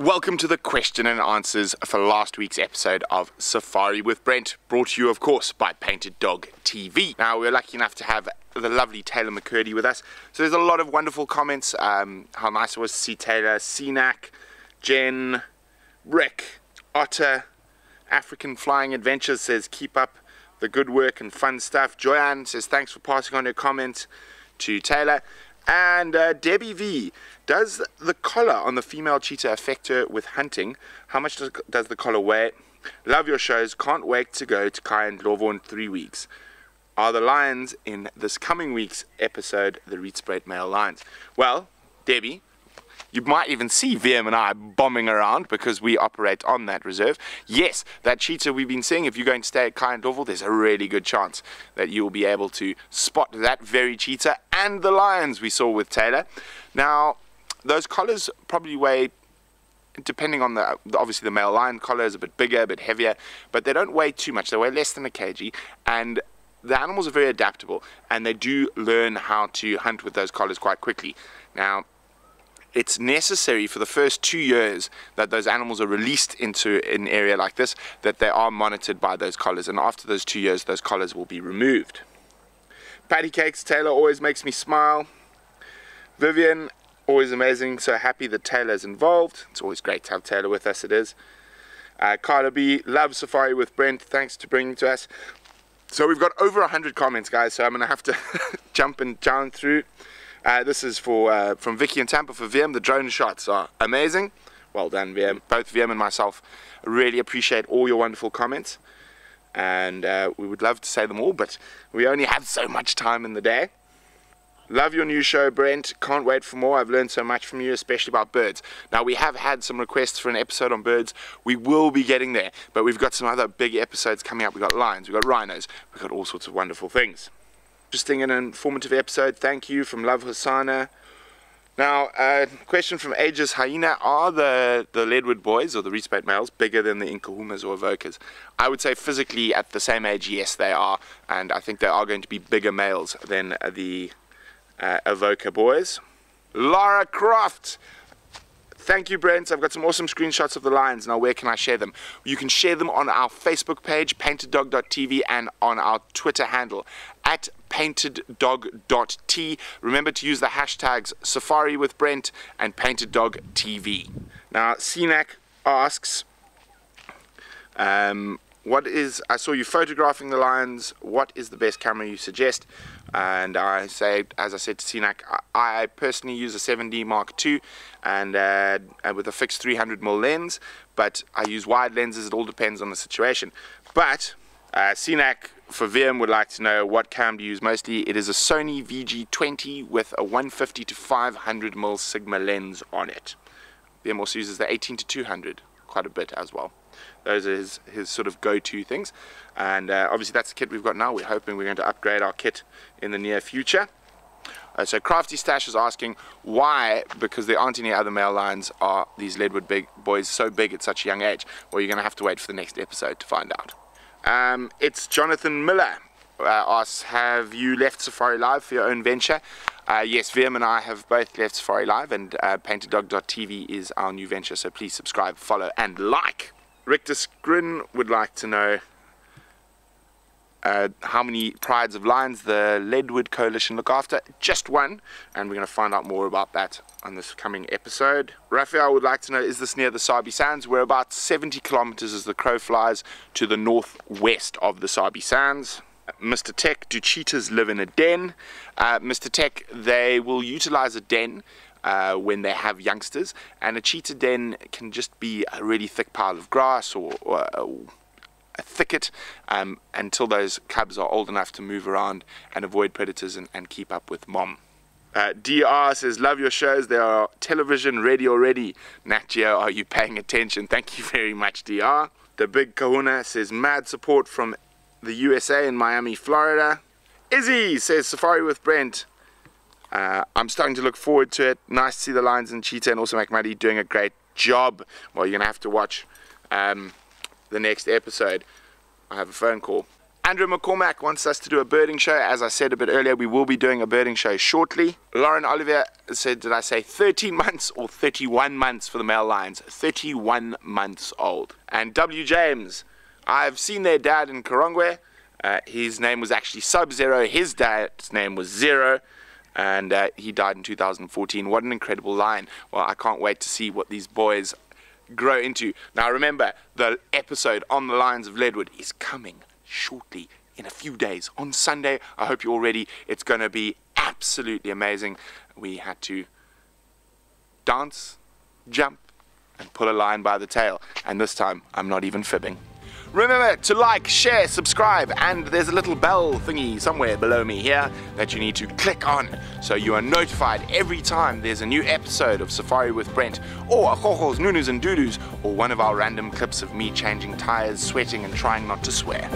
Welcome to the question and answers for last week's episode of Safari with Brent, brought to you of course by Painted Dog TV. Now we're lucky enough to have the lovely Tayla McCurdy with us. So there's a lot of wonderful comments, how nice it was to see Tayla, Cenac, Jen, Rick, Otter, African Flying Adventures says keep up the good work and fun stuff. Joanne says thanks for passing on your comments to Tayla. And Debbie V, does the collar on the female cheetah affect her with hunting? How much does the collar weigh? Love your shows, can't wait to go to Kai and Lovo in 3 weeks. Are the lions in this coming week's episode the Rietspreid male lions? Well, Debbie, you might even see VM and I bombing around because we operate on that reserve. Yes, that cheetah we've been seeing, if you're going to stay at Kai and Lovo, there's a really good chance that you'll be able to spot that very cheetah and the lions we saw with Tayla. Now, those collars probably weigh, depending on obviously the male lion collar is a bit bigger, a bit heavier, but they don't weigh too much. They weigh less than a kg, and the animals are very adaptable, and they do learn how to hunt with those collars quite quickly. Now, it's necessary for the first 2 years that those animals are released into an area like this, that they are monitored by those collars, and after those 2 years those collars will be removed. Patty Cakes, Tayla always makes me smile. Vivian, always amazing, so happy that Tayla's involved. It's always great to have Tayla with us, it is. Carla B, love Safari with Brent, thanks to bringing to us. So we've got over 100 comments, guys, so I'm going to have to jump and down through. This is from Vicky and Tampa for VM. The drone shots are amazing. Well done, VM. Both VM and myself really appreciate all your wonderful comments. And we would love to say them all, but we only have so much time in the day. Love your new show, Brent. Can't wait for more. I've learned so much from you, especially about birds. Now, we have had some requests for an episode on birds. We will be getting there, but we've got some other big episodes coming up. We've got lions, we've got rhinos, we've got all sorts of wonderful things. Interesting and informative episode. Thank you from Love Hosanna. Now, question from Aegis Hyena. Are the Leadwood boys or the Rietspreid males bigger than the Inkahumas or Avokas? I would say physically at the same age, yes, they are. And I think they are going to be bigger males than the Avoka boys. Laura Croft. Thank you, Brent. I've got some awesome screenshots of the lions. Now, where can I share them? You can share them on our Facebook page, painteddog.tv, and on our Twitter handle, at painteddog.t. Remember to use the hashtags Safari with Brent and painteddogtv. Now, Cenac asks, I saw you photographing the lions. What is the best camera you suggest? And I say, as I said to Cenac, I personally use a 7D Mark II and with a fixed 300mm lens, but I use wide lenses. It all depends on the situation. But Cenac for VM would like to know what cam to use mostly. It is a Sony VG20 with a 150 to 500mm Sigma lens on it. VM also uses the 18 to 200 quite a bit as well. Those are his sort of go-to things, and obviously that's the kit we've got now. We're hoping we're going to upgrade our kit in the near future. So Crafty Stash is asking why, because there aren't any other male lions, are these Leadwood big boys so big at such a young age? Well, you're going to have to wait for the next episode to find out. It's Jonathan Miller asks, have you left Safari Live for your own venture? Yes, VM and I have both left Safari Live, and painteddog.tv is our new venture, so please subscribe, follow and like. Richter Skrin would like to know how many prides of lions the Leadwood Coalition look after. Just one, and we're going to find out more about that on this coming episode. Raphael would like to know, is this near the Sabi Sands? We're about 70 kilometers as the crow flies to the northwest of the Sabi Sands. Mr. Tech, do cheetahs live in a den? Mr. Tech, they will utilize a den when they have youngsters, and a cheetah den can just be a really thick pile of grass or a thicket until those cubs are old enough to move around and avoid predators and keep up with mom. DR says, love your shows, they are television ready already. Nat Geo, are you paying attention? Thank you very much, DR. The Big Kahuna says, mad support from the USA in Miami, Florida. Izzy says, Safari with Brent. I'm starting to look forward to it. Nice to see the lions and cheetah, and also McMuddy doing a great job. Well, you're going to have to watch the next episode. I have a phone call. Andrew McCormack wants us to do a birding show. As I said a bit earlier, we will be doing a birding show shortly. Lauren Oliver said, did I say 13 months or 31 months for the male lions? 31 months old. And W. James, I've seen their dad in Karongwe. His name was actually Sub-Zero. His dad's name was Zero. And he died in 2014. What an incredible lion. Well, I can't wait to see what these boys grow into. Now remember, the episode on the Lions of Leadwood is coming shortly, in a few days, on Sunday. I hope you're all ready. It's going to be absolutely amazing. We had to dance, jump, and pull a lion by the tail. And this time, I'm not even fibbing. Remember to like, share, subscribe, and there's a little bell thingy somewhere below me here that you need to click on so you are notified every time there's a new episode of Safari with Brent, or Achochos, Nunus and Dudus, or one of our random clips of me changing tires, sweating, and trying not to swear.